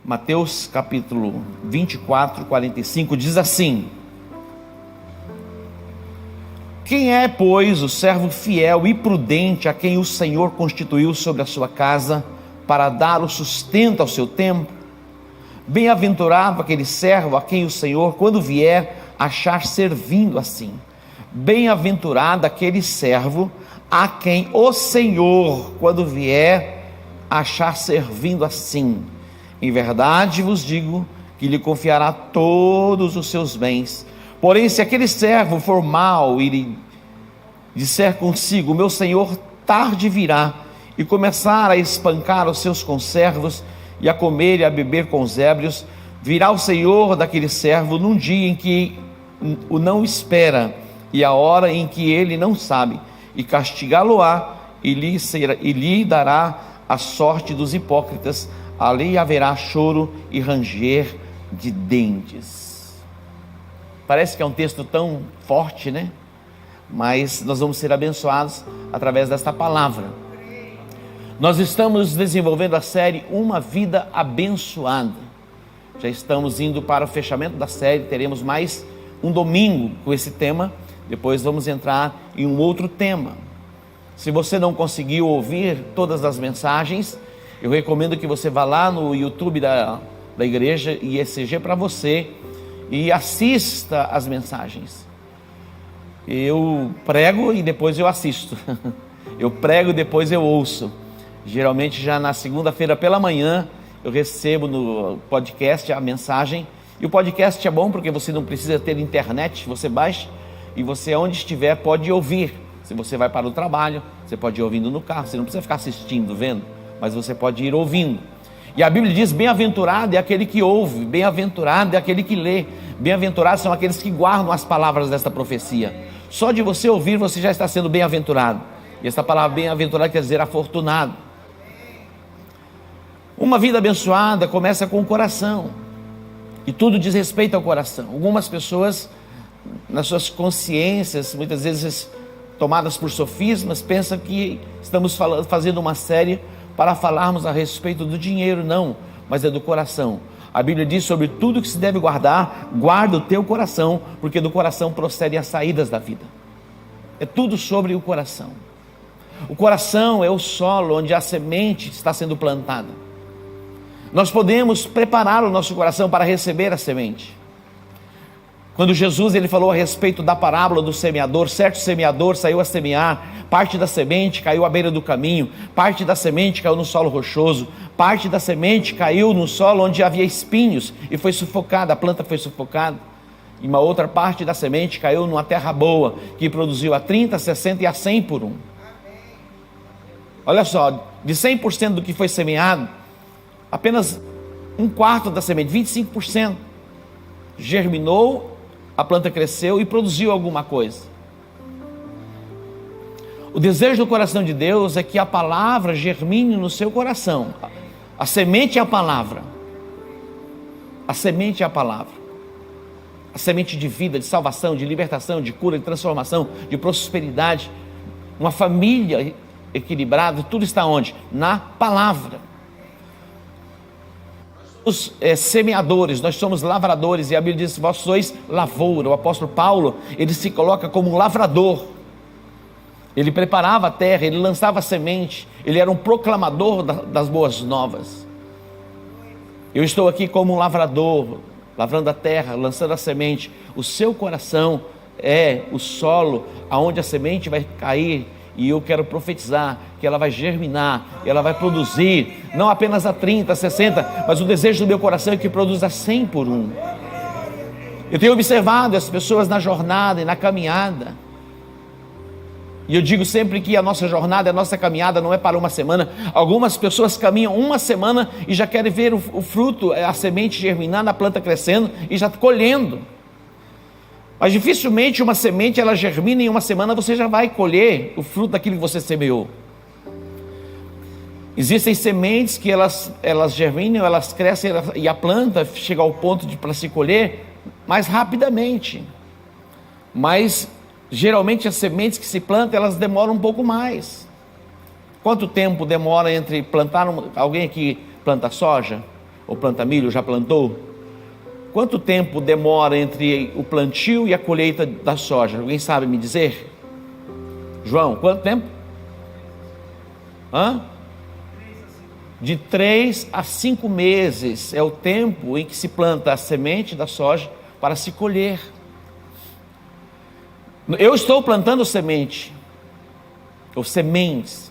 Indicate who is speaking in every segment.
Speaker 1: Mateus capítulo 24, 45, diz assim: quem é, pois, o servo fiel e prudente a quem o Senhor constituiu sobre a sua casa para dar o sustento ao seu tempo? Bem-aventurado aquele servo a quem o Senhor, quando vier, achar servindo assim. Bem-aventurado aquele servo a quem o Senhor, quando vier, achar servindo assim. Em verdade vos digo que lhe confiará todos os seus bens. Porém, se aquele servo for mau e lhe disser consigo: meu senhor tarde virá, e começar a espancar os seus conservos, e a comer e a beber com os ébrios, virá o senhor daquele servo num dia em que o não espera, e a hora em que ele não sabe, e castigá-lo-á, e lhe dará a sorte dos hipócritas. Ali haverá choro e ranger de dentes. Parece que é um texto tão forte, né? Mas nós vamos ser abençoados através desta palavra. Nós estamos desenvolvendo a série Uma Vida Abençoada. Já estamos indo para o fechamento da série. Teremos mais um domingo com esse tema. Depois vamos entrar em um outro tema. Se você não conseguiu ouvir todas as mensagens, eu recomendo que você vá lá no YouTube da igreja IECG para você e assista as mensagens. Eu prego e depois eu assisto. Eu prego e depois eu ouço. Geralmente já na segunda-feira pela manhã eu recebo no podcast a mensagem. E o podcast é bom porque você não precisa ter internet, você baixa e você onde estiver pode ouvir. Se você vai para o trabalho, você pode ir ouvindo no carro, você não precisa ficar assistindo, vendo, mas você pode ir ouvindo. E a Bíblia diz: bem-aventurado é aquele que ouve, bem-aventurado é aquele que lê, bem-aventurados são aqueles que guardam as palavras desta profecia. Só de você ouvir, você já está sendo bem-aventurado. E essa palavra bem-aventurado quer dizer afortunado. Uma vida abençoada começa com o coração, e tudo diz respeito ao coração. Algumas pessoas, nas suas consciências, muitas vezes tomadas por sofismas, pensam que estamos fazendo uma série para falarmos a respeito do dinheiro. Não, mas é do coração. A Bíblia diz: sobre tudo que se deve guardar, guarda o teu coração, porque do coração procedem as saídas da vida. É tudo sobre o coração. O coração é o solo onde a semente está sendo plantada. Nós podemos preparar o nosso coração para receber a semente. Quando Jesus ele falou a respeito da parábola do semeador, certo semeador saiu a semear, parte da semente caiu à beira do caminho, parte da semente caiu no solo rochoso, parte da semente caiu no solo onde havia espinhos e foi sufocada, a planta foi sufocada, e uma outra parte da semente caiu numa terra boa, que produziu a 30, 60 e a 100 por um. Olha só, de 100% do que foi semeado, apenas um quarto da semente, 25%, germinou, a planta cresceu e produziu alguma coisa. O desejo do coração de Deus é que a palavra germine no seu coração. A semente é a palavra. A semente é a palavra. A semente de vida, de salvação, de libertação, de cura, de transformação, de prosperidade. Uma família equilibrada, tudo está onde? Na palavra. Os semeadores, nós somos lavradores, e a Bíblia diz: vós sois lavoura. O apóstolo Paulo, ele se coloca como um lavrador. Ele preparava a terra, ele lançava a semente, ele era um proclamador das boas novas. Eu estou aqui como um lavrador, lavrando a terra, lançando a semente. O seu coração é o solo aonde a semente vai cair, e eu quero profetizar que ela vai germinar, ela vai produzir, não apenas a 30, a 60, mas o desejo do meu coração é que produza 100 por um. Eu tenho observado as pessoas na jornada e na caminhada, e eu digo sempre que a nossa jornada, a nossa caminhada não é para uma semana. Algumas pessoas caminham uma semana e já querem ver o fruto, a semente germinando, a planta crescendo e já colhendo. Mas dificilmente uma semente ela germina em uma semana, você já vai colher o fruto daquilo que você semeou. Existem sementes que elas germinam, elas crescem, e a planta chega ao ponto para se colher mais rapidamente. Mas geralmente as sementes que se plantam, elas demoram um pouco mais. Quanto tempo demora entre plantar alguém que planta soja? ou planta milho, já plantou? Quanto tempo demora entre o plantio e a colheita da soja? Alguém sabe me dizer? João, quanto tempo? De 3 a 5 meses é o tempo em que se planta a semente da soja para se colher. Eu estou plantando semente, ou sementes,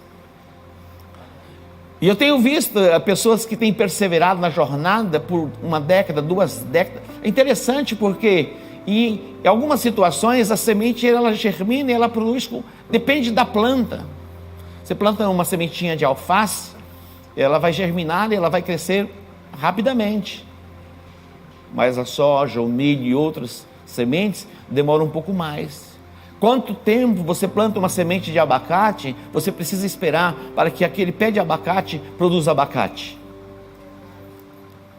Speaker 1: e eu tenho visto pessoas que têm perseverado na jornada por 1 década, 2 décadas. É interessante porque em algumas situações a semente ela germina e ela produz, depende da planta. Você planta uma sementinha de alface, ela vai germinar e ela vai crescer rapidamente. Mas a soja, o milho e outras sementes demoram um pouco mais. Quanto tempo você planta uma semente de abacate, você precisa esperar para que aquele pé de abacate produza abacate?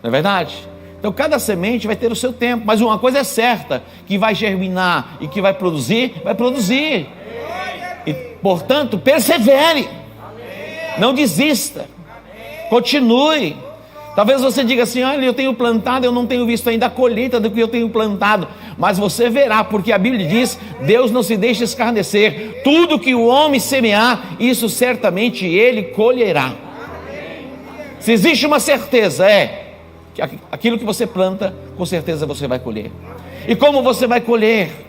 Speaker 1: Não é verdade? Então cada semente vai ter o seu tempo, mas uma coisa é certa, que vai germinar e que vai produzir. E portanto, persevere, não desista, continue. Talvez você diga assim: olha, eu tenho plantado, eu não tenho visto ainda a colheita do que eu tenho plantado. Mas você verá, porque a Bíblia diz: Deus não se deixa escarnecer. Tudo que o homem semear, isso certamente ele colherá. Se existe uma certeza, é que aquilo que você planta, com certeza você vai colher. E como você vai colher?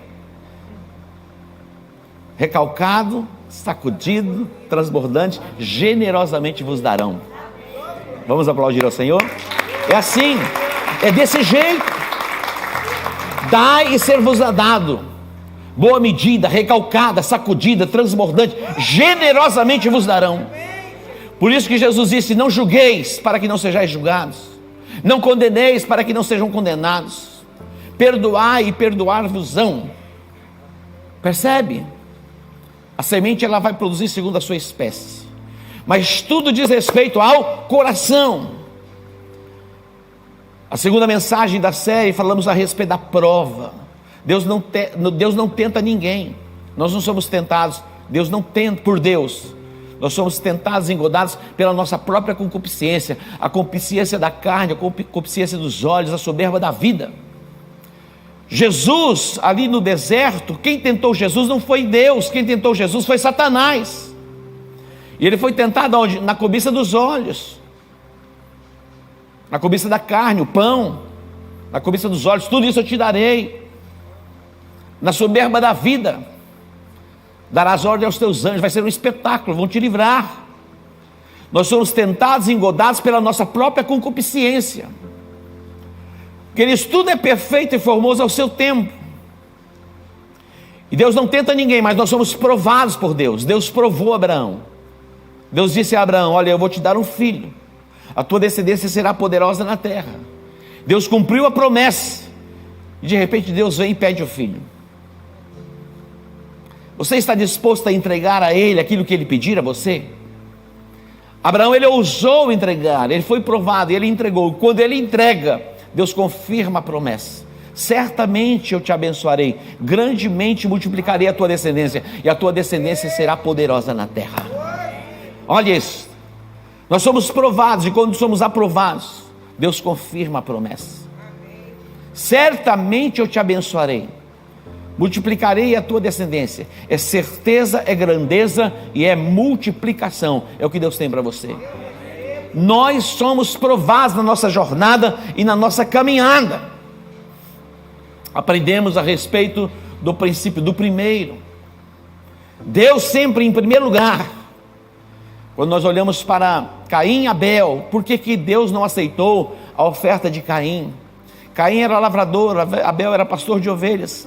Speaker 1: Recalcado, sacudido, transbordante, generosamente vos darão. Vamos aplaudir ao Senhor? É assim, é desse jeito. Dai e ser-vos-á dado. Boa medida, recalcada, sacudida, transbordante, generosamente vos darão. Por isso que Jesus disse: não julgueis para que não sejais julgados, não condeneis para que não sejam condenados, perdoai e perdoar-vos-ão. Percebe? A semente ela vai produzir segundo a sua espécie, mas tudo diz respeito ao coração. A segunda mensagem da série, falamos a respeito da prova. Deus não tenta ninguém. Nós não somos tentados. Deus não tenta por Deus. Nós somos tentados e engodados pela nossa própria concupiscência. A concupiscência da carne, a concupiscência dos olhos, a soberba da vida. Jesus, ali no deserto, quem tentou Jesus não foi Deus. Quem tentou Jesus foi Satanás. E ele foi tentado onde? Na cobiça dos olhos, na cobiça da carne, o pão, na cobiça dos olhos. Tudo isso eu te darei. Na soberba da vida, darás ordem aos teus anjos. Vai ser um espetáculo, vão te livrar. Nós somos tentados e engodados pela nossa própria concupiscência. Queridos, tudo é perfeito e formoso ao seu tempo. E Deus não tenta ninguém, mas nós somos provados por Deus. Deus provou Abraão. Deus disse a Abraão: olha, eu vou te dar um filho, a tua descendência será poderosa na terra. Deus cumpriu a promessa, e de repente Deus vem e pede o filho. Você está disposto a entregar a Ele aquilo que Ele pedir a você? Abraão, ele ousou entregar, ele foi provado, ele entregou. Quando ele entrega, Deus confirma a promessa: certamente eu te abençoarei, grandemente multiplicarei a tua descendência, e a tua descendência será poderosa na terra. Olha isso, nós somos provados, e quando somos aprovados, Deus confirma a promessa: certamente eu te abençoarei, multiplicarei a tua descendência. É certeza, é grandeza e é multiplicação. É o que Deus tem para você. Nós somos provados na nossa jornada e na nossa caminhada. Aprendemos a respeito do princípio do primeiro. Deus sempre em primeiro lugar. Quando nós olhamos para Caim e Abel, por que Deus não aceitou a oferta de Caim? Caim era lavrador, Abel era pastor de ovelhas.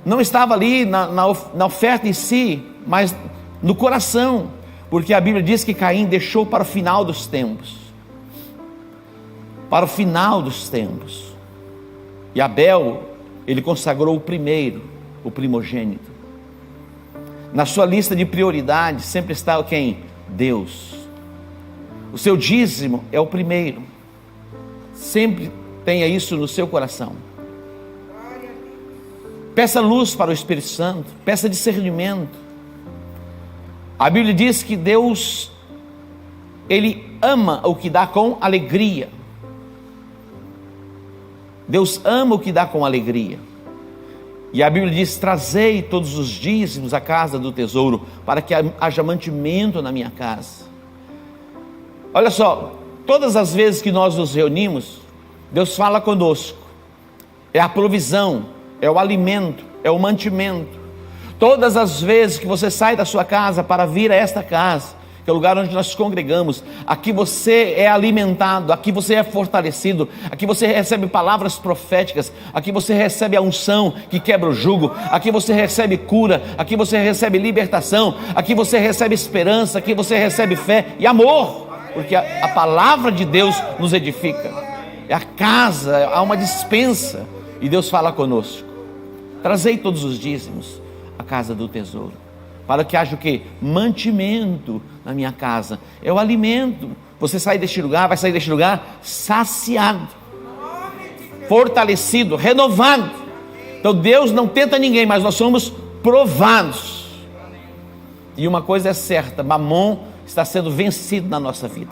Speaker 1: Não estava ali na oferta em si, mas no coração, porque a Bíblia diz que Caim deixou para o final dos tempos. Para o final dos tempos. E Abel, ele consagrou o primeiro, o primogênito. Na sua lista de prioridades sempre está quem? Deus. O seu dízimo é o primeiro. Sempre tenha isso no seu coração. Peça luz para o Espírito Santo, peça discernimento. A Bíblia diz que Deus, Ele ama o que dá com alegria. Deus ama o que dá com alegria. E a Bíblia diz: trazei todos os dízimos à casa do tesouro, para que haja mantimento na minha casa. Olha só, todas as vezes que nós nos reunimos, Deus fala conosco. É a provisão, é o alimento, é o mantimento. Todas as vezes que você sai da sua casa para vir a esta casa, que é o lugar onde nós congregamos, aqui você é alimentado, aqui você é fortalecido, aqui você recebe palavras proféticas, aqui você recebe a unção que quebra o jugo, aqui você recebe cura, aqui você recebe libertação, aqui você recebe esperança, aqui você recebe fé e amor, porque a palavra de Deus nos edifica. É a casa, há uma despensa, e Deus fala conosco: trazei todos os dízimos à casa do tesouro, para que haja o quê? Mantimento na minha casa. É o alimento. Você sai deste lugar, vai sair deste lugar saciado, fortalecido, renovado. Então Deus não tenta ninguém, mas nós somos provados. E uma coisa é certa: Mamon está sendo vencido na nossa vida.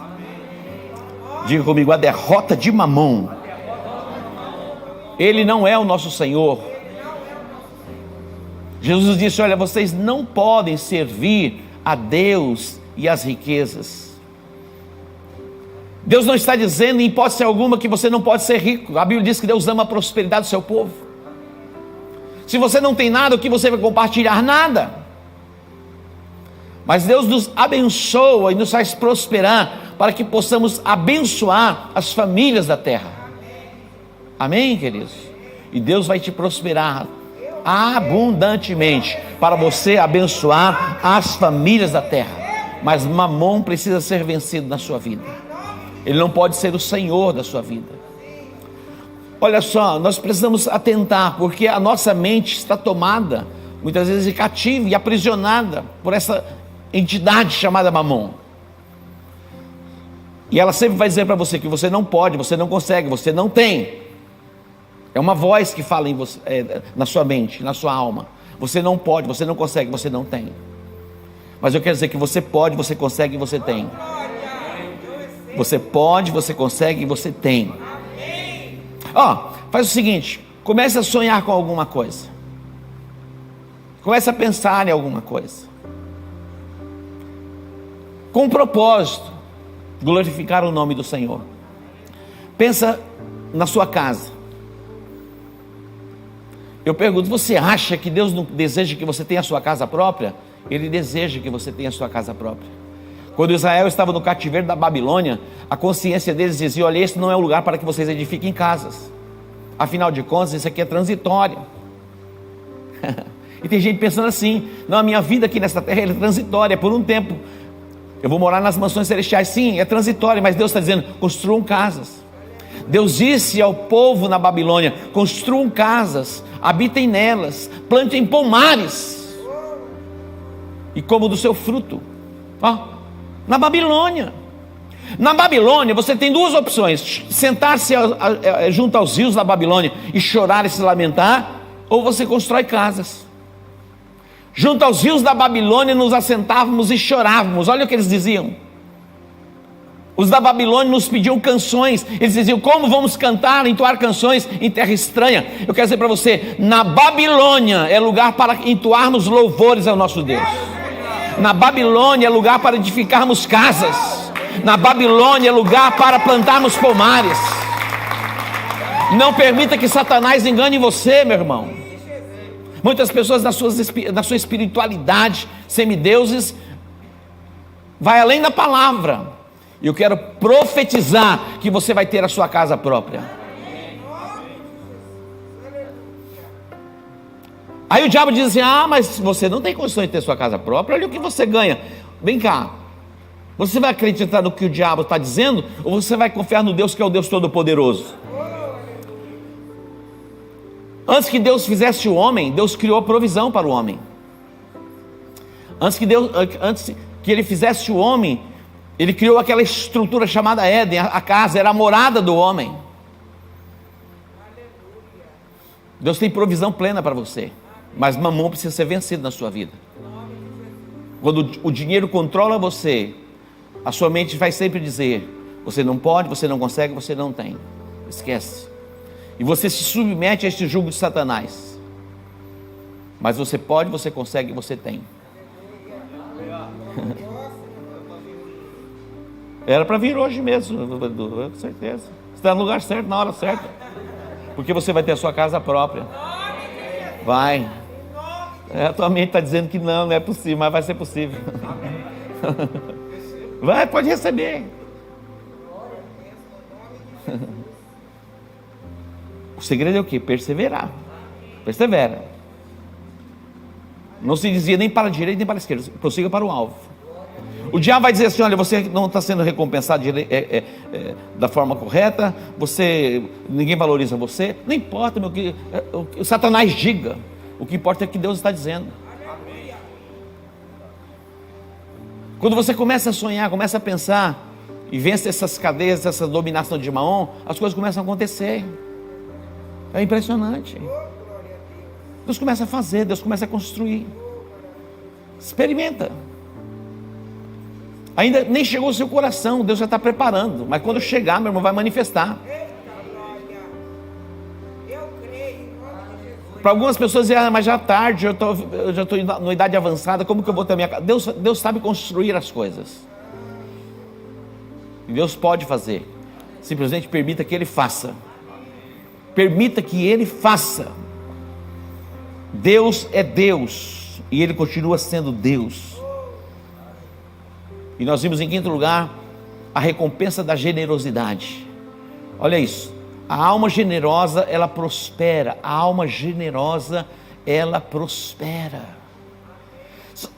Speaker 1: Diga comigo: a derrota de Mamon. Ele não é o nosso Senhor. Jesus disse: olha, vocês não podem servir a Deus e as riquezas. Deus não está dizendo em hipótese alguma que você não pode ser rico. A Bíblia diz que Deus ama a prosperidade do seu povo. Se você não tem nada, o que você vai compartilhar? Nada. Mas Deus nos abençoa e nos faz prosperar, para que possamos abençoar as famílias da terra. Amém, queridos? E Deus vai te prosperar abundantemente, para você abençoar as famílias da terra. Mas Mamon precisa ser vencido na sua vida. Ele não pode ser o senhor da sua vida. Olha só, nós precisamos atentar, porque a nossa mente está tomada muitas vezes cativa e aprisionada por essa entidade chamada Mamon. E ela sempre vai dizer para você que você não pode, você não consegue, você não tem. É uma voz que fala em você, na sua mente, na sua alma. Você não pode, você não consegue, você não tem. Mas eu quero dizer que você pode, você consegue e você tem. Você pode, você consegue e você tem. Faz o seguinte: comece a sonhar com alguma coisa. Comece a pensar em alguma coisa. Com um propósito: glorificar o nome do Senhor. Pensa na sua casa. Eu pergunto: você acha que Deus não deseja que você tenha a sua casa própria? Ele deseja que você tenha a sua casa própria. Quando Israel estava no cativeiro da Babilônia, a consciência deles dizia: olha, esse não é um lugar para que vocês edifiquem casas. Afinal de contas, isso aqui é transitório. E tem gente pensando assim: não, a minha vida aqui nessa terra é transitória, é por um tempo. Eu vou morar nas mansões celestiais. Sim, é transitório, mas Deus está dizendo: construam casas. Deus disse ao povo na Babilônia: construam casas, habitem nelas, plantem pomares, e comam do seu fruto. Na Babilônia. Na Babilônia você tem duas opções: sentar-se junto aos rios da Babilônia e chorar e se lamentar, ou você constrói casas. Junto aos rios da Babilônia nos assentávamos e chorávamos. Olha o que eles diziam. Os da Babilônia nos pediam canções. Eles diziam: como vamos cantar, entoar canções em terra estranha? Eu quero dizer para você: na Babilônia é lugar para entoarmos louvores ao nosso Deus. Na Babilônia é lugar para edificarmos casas. Na Babilônia é lugar para plantarmos pomares. Não permita que Satanás engane você, meu irmão. Muitas pessoas na sua espiritualidade, semideuses, vai além da palavra. E eu quero profetizar que você vai ter a sua casa própria. Aí o diabo diz assim: mas você não tem condições de ter sua casa própria, olha o que você ganha. Vem cá, você vai acreditar no que o diabo está dizendo, ou você vai confiar no Deus que é o Deus Todo-Poderoso? Antes que Deus fizesse o homem, Deus criou a provisão para o homem. Antes que ele fizesse o homem, Ele criou aquela estrutura chamada Éden. A casa era a morada do homem. Deus tem provisão plena para você, mas Mamon precisa ser vencido na sua vida. Quando o dinheiro controla você, A sua mente vai sempre dizer: você não pode, você não consegue, você não tem. Esquece. E você se submete a este jugo de Satanás. Mas você pode, você consegue, você tem. Era para vir hoje mesmo, com certeza. Você está no lugar certo, na hora certa. Porque você vai ter a sua casa própria. Vai. A tua mente está dizendo que não é possível, mas vai ser possível. Vai, pode receber. O segredo é o quê? Perseverar. Persevera. Não se dizia nem para a direita nem para a esquerda, prossiga para o alvo. O diabo vai dizer assim: olha, você não está sendo recompensado da forma correta, ninguém valoriza você. Não importa o que Satanás diga, o que importa é o que Deus está dizendo. Quando você começa a sonhar, começa a pensar e vence essas cadeias, essa dominação de Maom, as coisas começam a acontecer. É impressionante. Deus começa a fazer, Deus começa a construir. Experimenta. Ainda nem chegou ao seu coração, Deus já está preparando. Mas quando chegar, meu irmão, vai manifestar. Para algumas pessoas dizem: mas já é tarde, eu já estou na idade avançada, como que eu vou ter a minha casa? Deus sabe construir as coisas. E Deus pode fazer. Simplesmente permita que Ele faça. Permita que Ele faça. Deus é Deus, e Ele continua sendo Deus. E nós vimos em quinto lugar a recompensa da generosidade. Olha isso: a alma generosa, ela prospera. A alma generosa, ela prospera.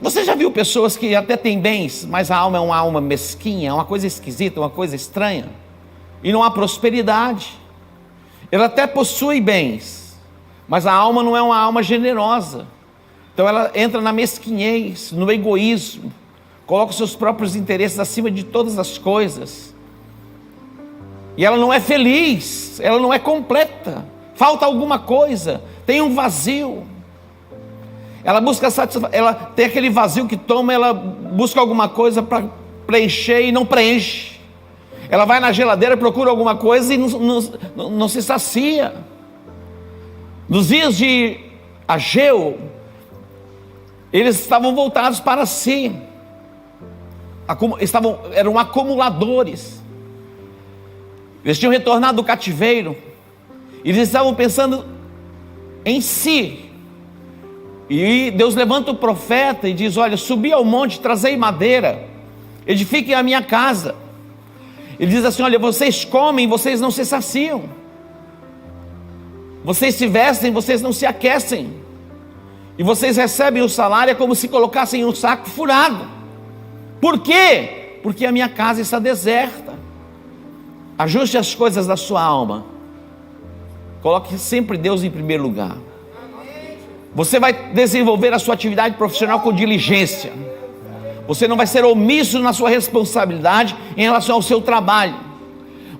Speaker 1: Você já viu pessoas que até têm bens, mas a alma é uma alma mesquinha, é uma coisa esquisita, uma coisa estranha, e não há prosperidade? Ela até possui bens, mas a alma não é uma alma generosa. Então ela entra na mesquinhez, no egoísmo, coloca os seus próprios interesses acima de todas as coisas, e ela não é feliz, ela não é completa, falta alguma coisa, tem um vazio. Ela busca satisfação, ela tem aquele vazio que toma, ela busca alguma coisa para preencher e não preenche. Ela vai na geladeira, procura alguma coisa e não se sacia. Nos dias de Ageu, eles estavam voltados para si, eram acumuladores. Eles tinham retornado do cativeiro, e eles estavam pensando em si. E Deus levanta o profeta e diz: olha, subi ao monte, trazei madeira, edifiquem a minha casa. Ele diz assim: olha, vocês comem, vocês não se saciam, vocês se vestem, vocês não se aquecem, e vocês recebem o salário como se colocassem um saco furado. Por quê? Porque a minha casa está deserta. Ajuste as coisas da sua alma, coloque sempre Deus em primeiro lugar. Você vai desenvolver a sua atividade profissional com diligência. Você não vai ser omisso na sua responsabilidade em relação ao seu trabalho.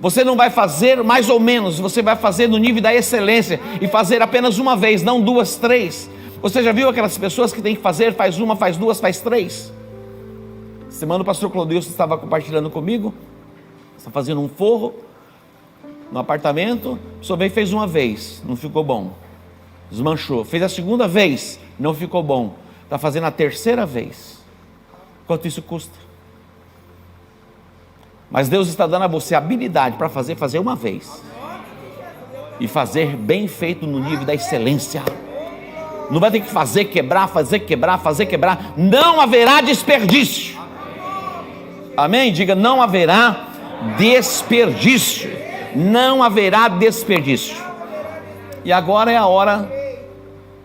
Speaker 1: Você não vai fazer mais ou menos, você vai fazer no nível da excelência, e fazer apenas uma vez, não duas, três. Você já viu aquelas pessoas que tem que fazer, faz uma, faz duas, faz três? Semana o pastor Claudilson estava compartilhando comigo, está fazendo um forro no apartamento, só veio e fez uma vez, não ficou bom, desmanchou. Fez a segunda vez, não ficou bom, está fazendo a terceira vez. Quanto isso custa? Mas Deus está dando a você a habilidade para fazer uma vez, e fazer bem feito no nível da excelência. Não vai ter que fazer quebrar, não haverá desperdício. Amém? Diga: não haverá desperdício. Não haverá desperdício. E agora é a hora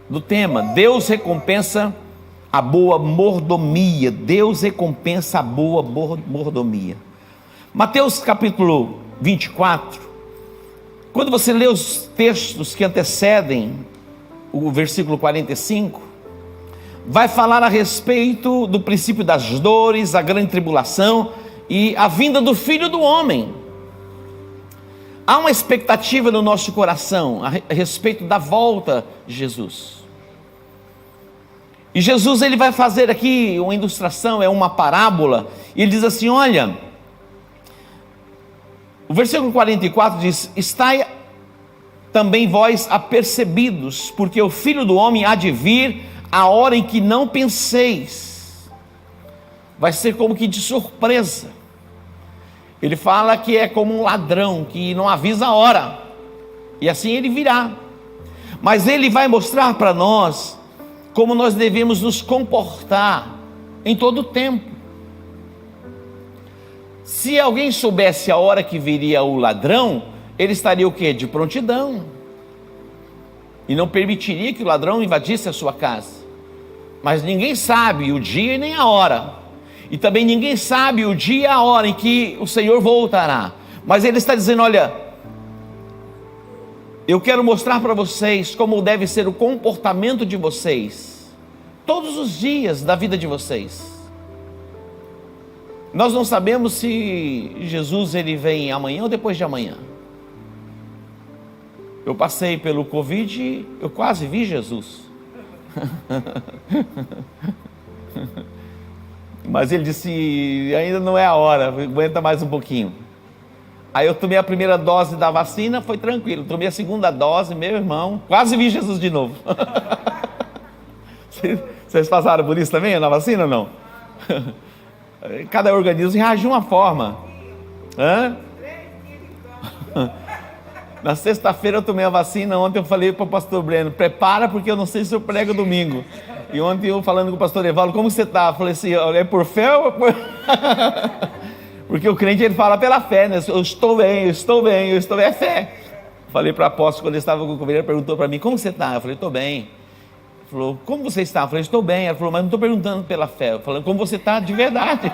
Speaker 1: do tema: Deus recompensa a boa mordomia. Deus recompensa a boa mordomia. Mateus capítulo 24, quando você lê os textos que antecedem o versículo 45, vai falar a respeito do princípio das dores, a grande tribulação e a vinda do Filho do Homem. Há uma expectativa no nosso coração a respeito da volta de Jesus. E Jesus, ele vai fazer aqui uma ilustração, é uma parábola, e ele diz assim, olha, o versículo 44 diz, estai também vós apercebidos, porque o Filho do Homem há de vir a hora em que não penseis. Vai ser como que de surpresa. Ele fala que é como um ladrão, que não avisa a hora, e assim ele virá. Mas ele vai mostrar para nós como nós devemos nos comportar em todo o tempo. Se alguém soubesse a hora que viria o ladrão, ele estaria o quê? De prontidão. E não permitiria que o ladrão invadisse a sua casa. Mas ninguém sabe o dia e nem a hora. E também ninguém sabe o dia e a hora em que o Senhor voltará. Mas ele está dizendo, olha, eu quero mostrar para vocês como deve ser o comportamento de vocês, todos os dias da vida de vocês. Nós não sabemos se Jesus ele vem amanhã ou depois de amanhã. Eu passei pelo Covid e eu quase vi Jesus. Mas ele disse, ainda não é a hora, aguenta mais um pouquinho. Aí eu tomei a primeira dose da vacina, foi tranquilo. Tomei a segunda dose, meu irmão, quase vi Jesus de novo. Vocês passaram por isso também, na vacina ou não? Cada organismo reage de uma forma. Na sexta-feira eu tomei a vacina. Ontem eu falei para o pastor Breno, prepara porque eu não sei se eu prego domingo. E ontem eu falando com o pastor Evaldo, como você está? Eu falei assim, é por fé ou por... Porque o crente ele fala pela fé, né? Eu estou bem, é fé. Falei para o apóstolo quando ele estava com o convidado, ele perguntou para mim, como você está? Eu falei, estou bem. Ele falou, como você está? Eu falei, estou bem. Ele falou, mas não estou perguntando pela fé, eu falei, como você está de verdade.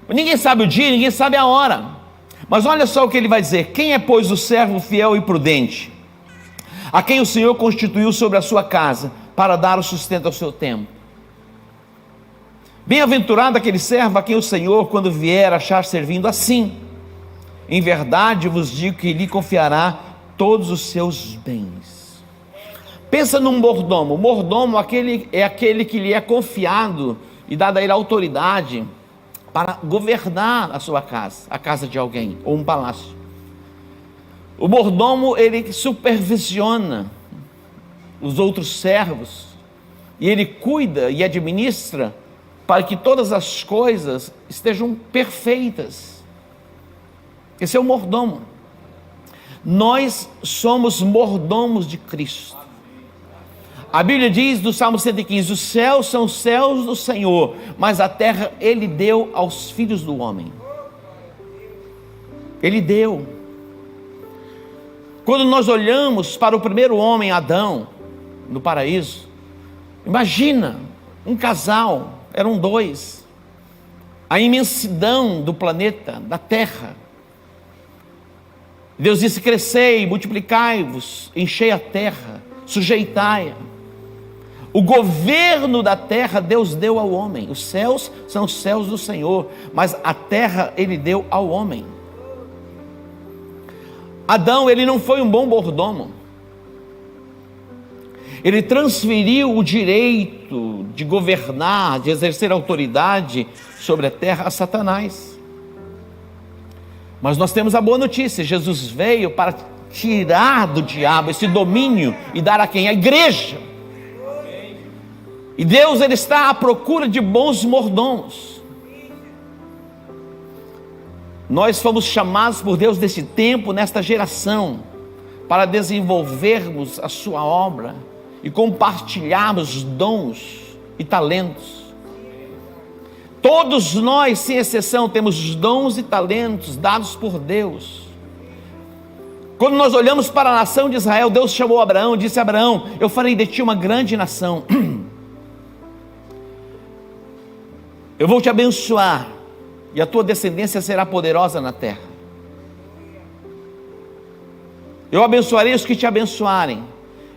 Speaker 1: Ninguém sabe o dia, ninguém sabe a hora. Mas olha só o que ele vai dizer, quem é pois o servo fiel e prudente, a quem o Senhor constituiu sobre a sua casa, para dar o sustento ao seu tempo? Bem-aventurado aquele servo a quem o Senhor, quando vier, achar servindo assim. Em verdade vos digo que lhe confiará todos os seus bens. Pensa num mordomo. O mordomo é aquele que lhe é confiado e dada a ele autoridade para governar a sua casa, a casa de alguém, ou um palácio. O mordomo, ele supervisiona os outros servos, e ele cuida e administra para que todas as coisas estejam perfeitas. Esse é o mordomo. Nós somos mordomos de Cristo. A Bíblia diz no Salmo 115, os céus são os céus do Senhor, mas a terra Ele deu aos filhos do homem. Ele deu. Quando nós olhamos para o primeiro homem, Adão, no paraíso, imagina um casal, eram dois, a imensidão do planeta, da terra. Deus disse, crescei, multiplicai-vos, enchei a terra, sujeitai-a. O governo da terra Deus deu ao homem. Os céus são os céus do Senhor, mas a terra Ele deu ao homem. Adão, ele não foi um bom mordomo. Ele transferiu o direito de governar, de exercer autoridade sobre a terra a Satanás. Mas nós temos a boa notícia, Jesus veio para tirar do diabo esse domínio e dar a quem? A igreja. E Deus, Ele está à procura de bons mordomos. Nós fomos chamados por Deus nesse tempo, nesta geração, para desenvolvermos a sua obra e compartilharmos dons e talentos. Todos nós, sem exceção, temos dons e talentos dados por Deus. Quando nós olhamos para a nação de Israel, Deus chamou Abraão e disse a Abraão, eu farei de ti uma grande nação. Eu vou te abençoar e a tua descendência será poderosa na terra. Eu abençoarei os que te abençoarem,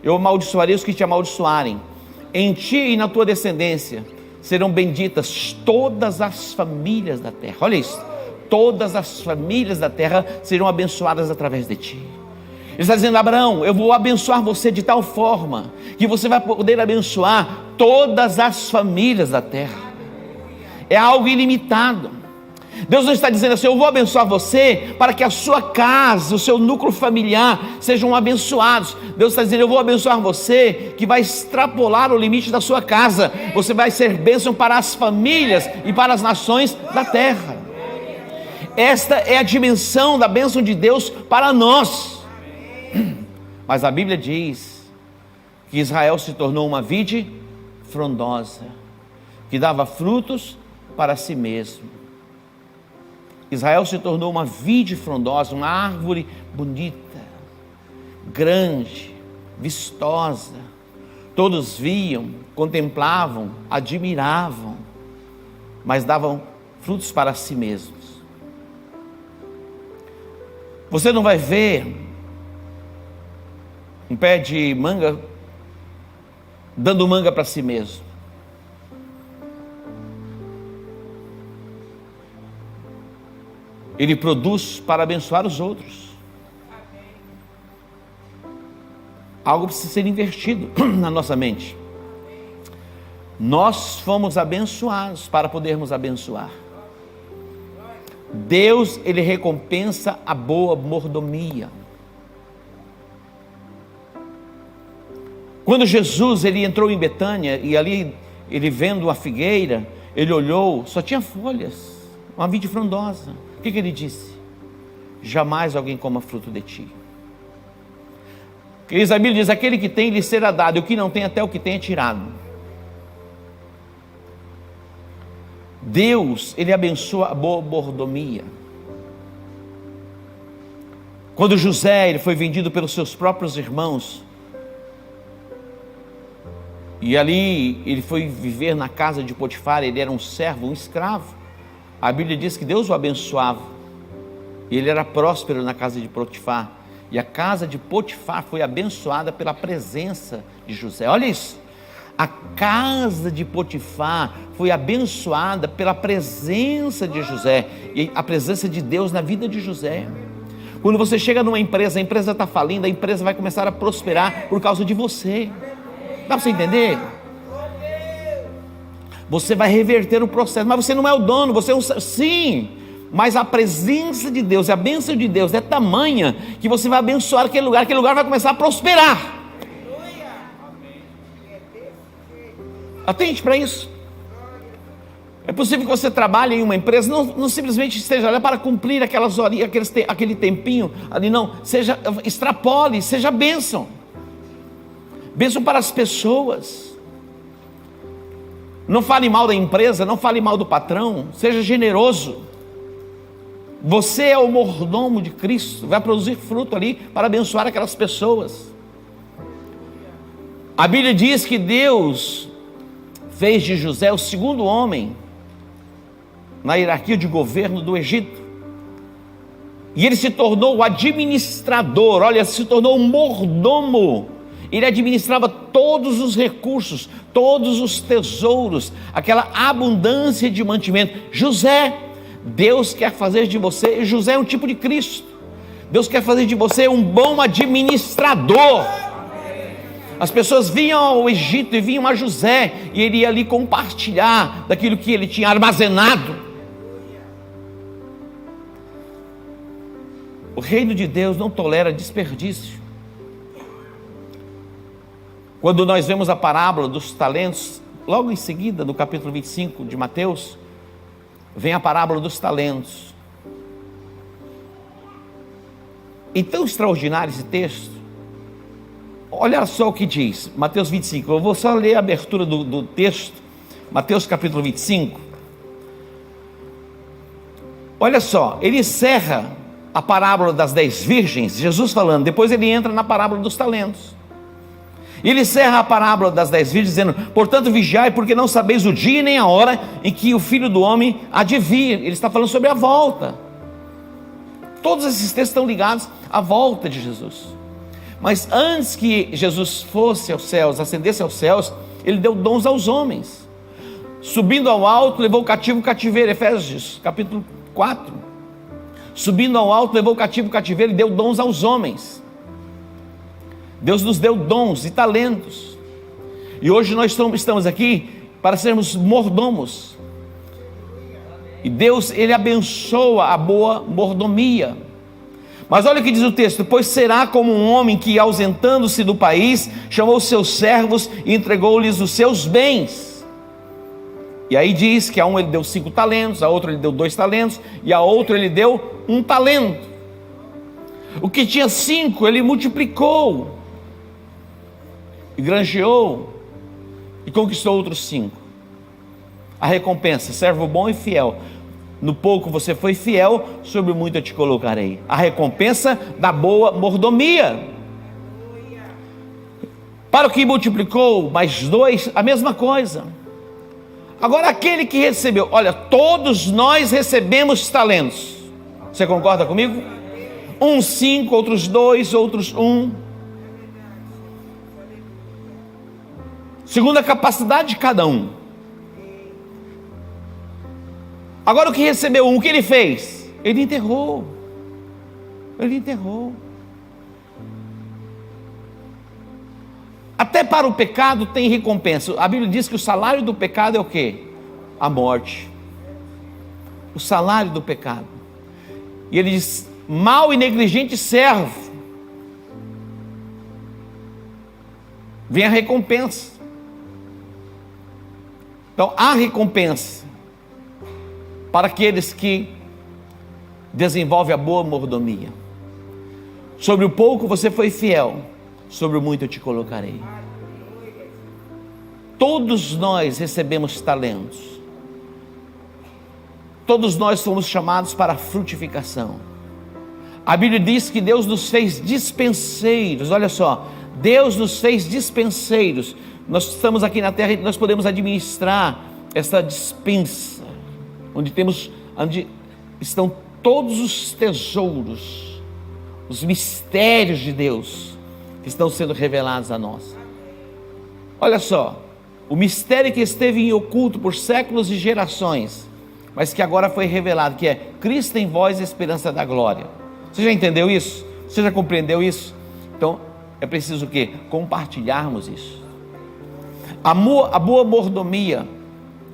Speaker 1: eu amaldiçoarei os que te amaldiçoarem. Em ti e na tua descendência serão benditas todas as famílias da terra. Olha isso, todas as famílias da terra serão abençoadas através de ti. Ele está dizendo: Abraão, eu vou abençoar você de tal forma que você vai poder abençoar todas as famílias da terra. É algo ilimitado. Deus não está dizendo assim: eu vou abençoar você para que a sua casa, o seu núcleo familiar sejam abençoados. Deus está dizendo: eu vou abençoar você que vai extrapolar o limite da sua casa. Você vai ser bênção para as famílias e para as nações da terra. Esta é a dimensão da bênção de Deus para nós. Mas a Bíblia diz que Israel se tornou uma vide frondosa, que dava frutos para si mesmo. Israel se tornou uma vide frondosa, uma árvore bonita, grande, vistosa. Todos viam, contemplavam, admiravam, mas davam frutos para si mesmos. Você não vai ver um pé de manga dando manga para si mesmo. Ele produz para abençoar os outros. Algo precisa ser invertido na nossa mente. Nós fomos abençoados para podermos abençoar. Deus, Ele recompensa a boa mordomia. Quando Jesus ele entrou em Betânia, e ali ele vendo uma figueira, ele olhou, só tinha folhas, uma vide frondosa. O que ele disse? Jamais alguém coma fruto de ti. A Bíblia diz: aquele que tem lhe será dado, e o que não tem até o que tem é tirado. Deus, Ele abençoa a boa mordomia. Quando José ele foi vendido pelos seus próprios irmãos, e ali ele foi viver na casa de Potifar, ele era um servo, um escravo. A Bíblia diz que Deus o abençoava, e ele era próspero na casa de Potifar, e a casa de Potifar foi abençoada pela presença de José. Olha isso, a casa de Potifar foi abençoada pela presença de José, e a presença de Deus na vida de José. Quando você chega numa empresa, a empresa está falindo, a empresa vai começar a prosperar por causa de você. Dá para você entender? Você vai reverter o processo, mas você não é o dono, você é um... Sim, mas a presença de Deus, a bênção de Deus é tamanha que você vai abençoar aquele lugar vai começar a prosperar. Atente para isso. É possível que você trabalhe em uma empresa, não simplesmente esteja lá para cumprir aquelas horas, aquele tempinho ali, não, extrapole, seja bênção para as pessoas. Não fale mal da empresa, não fale mal do patrão, seja generoso. Você é o mordomo de Cristo, vai produzir fruto ali para abençoar aquelas pessoas. A Bíblia diz que Deus fez de José o segundo homem na hierarquia de governo do Egito, e ele se tornou o administrador, se tornou um mordomo. Ele administrava todos os recursos, todos os tesouros, aquela abundância de mantimento. José, Deus quer fazer de você, José é um tipo de Cristo, Deus quer fazer de você um bom administrador. As pessoas vinham ao Egito e vinham a José, e ele ia ali compartilhar daquilo que ele tinha armazenado. O reino de Deus não tolera desperdício. Quando nós vemos a parábola dos talentos, logo em seguida, no capítulo 25 de Mateus, vem a parábola dos talentos. E tão extraordinário esse texto. Olha só o que diz, Mateus 25, eu vou só ler a abertura do texto, Mateus capítulo 25. Olha só, ele encerra a parábola das 10 virgens, Jesus falando, depois ele entra na parábola dos talentos. Ele encerra a parábola das 10 virgens dizendo: portanto vigiai, porque não sabeis o dia nem a hora em que o Filho do Homem há de vir. Ele está falando sobre a volta. Todos esses textos estão ligados à volta de Jesus. Mas antes que Jesus fosse aos céus, ascendesse aos céus, ele deu dons aos homens. Subindo ao alto, levou o cativo o cativeiro. Efésios capítulo 4. Subindo ao alto, levou o cativo o cativeiro e deu dons aos homens. Deus nos deu dons e talentos. E hoje nós estamos aqui para sermos mordomos. E Deus, Ele abençoa a boa mordomia. Mas olha o que diz o texto: pois será como um homem que, ausentando-se do país, chamou seus servos e entregou-lhes os seus bens. E aí diz que a um ele deu 5 talentos, a outro ele deu 2 talentos, e a outro ele deu 1 talento. O que tinha 5 ele multiplicou, e granjeou, e conquistou outros 5. A recompensa: servo bom e fiel, no pouco você foi fiel, sobre o muito eu te colocarei. A recompensa da boa mordomia. Para o que multiplicou, mais 2, a mesma coisa. Agora aquele que recebeu, olha, todos nós recebemos talentos. Você concorda comigo? Uns 5, outros 2, outros 1. Segundo a capacidade de cada um. Agora o que recebeu um, o que ele fez? Ele enterrou. Ele enterrou. Até para o pecado tem recompensa. A Bíblia diz que o salário do pecado é o quê? A morte. O salário do pecado. E ele diz: mau e negligente servo. Vem a recompensa. Então há recompensa para aqueles que desenvolvem a boa mordomia. Sobre o pouco você foi fiel, sobre o muito eu te colocarei. Todos nós recebemos talentos. Todos nós fomos chamados para a frutificação. A Bíblia diz que Deus nos fez dispenseiros. Olha só, Deus nos fez dispenseiros. Nós estamos aqui na terra e nós podemos administrar essa dispensa, onde estão todos os tesouros, os mistérios de Deus que estão sendo revelados a nós. Olha só, o mistério que esteve em oculto por séculos e gerações, mas que agora foi revelado, que é Cristo em vós, a esperança da glória. Você já entendeu isso? Você já compreendeu isso? Então é preciso o quê? Compartilharmos isso. A boa mordomia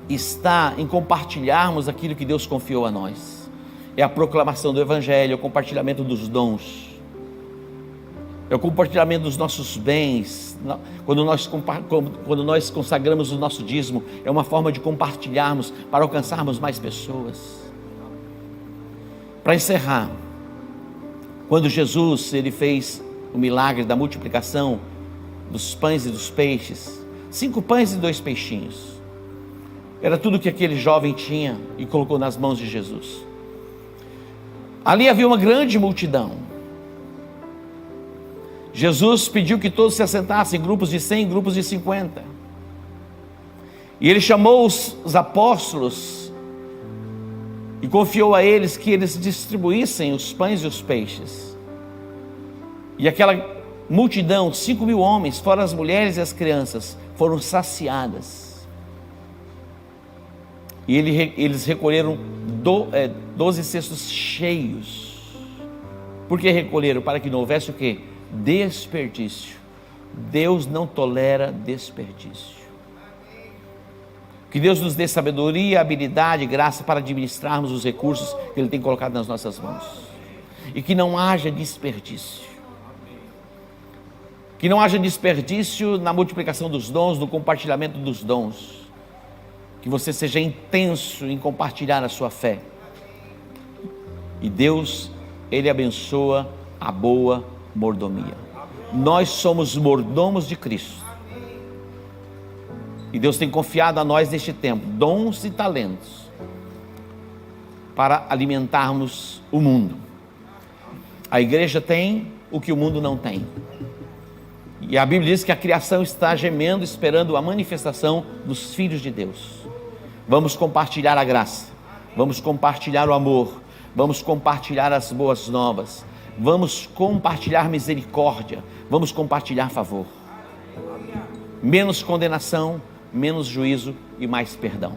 Speaker 1: está em compartilharmos aquilo que Deus confiou a nós. É a proclamação do Evangelho, é o compartilhamento dos dons, é o compartilhamento dos nossos bens. Quando nós consagramos o nosso dízimo, é uma forma de compartilharmos para alcançarmos mais pessoas. Para encerrar, quando Jesus ele fez o milagre da multiplicação dos pães e dos peixes, 5 pães e 2 peixinhos, era tudo que aquele jovem tinha e colocou nas mãos de Jesus. Ali havia uma grande multidão. Jesus pediu que todos se assentassem em grupos de 100, grupos de 50. E ele chamou os apóstolos e confiou a eles que eles distribuíssem os pães e os peixes. E aquela multidão, 5.000 homens, fora as mulheres e as crianças, foram saciadas. E eles recolheram 12 cestos cheios. Por que recolheram? Para que não houvesse o quê? Desperdício. Deus não tolera desperdício. Que Deus nos dê sabedoria, habilidade e graça para administrarmos os recursos que Ele tem colocado nas nossas mãos. E que não haja desperdício. Que não haja desperdício na multiplicação dos dons, no compartilhamento dos dons. Que você seja intenso em compartilhar a sua fé. E Deus, Ele abençoa a boa mordomia. Nós somos mordomos de Cristo. E Deus tem confiado a nós neste tempo dons e talentos para alimentarmos o mundo. A igreja tem o que o mundo não tem. E a Bíblia diz que a criação está gemendo, esperando a manifestação dos filhos de Deus. Vamos compartilhar a graça, vamos compartilhar o amor, vamos compartilhar as boas novas, vamos compartilhar misericórdia, vamos compartilhar favor. Menos condenação, menos juízo e mais perdão.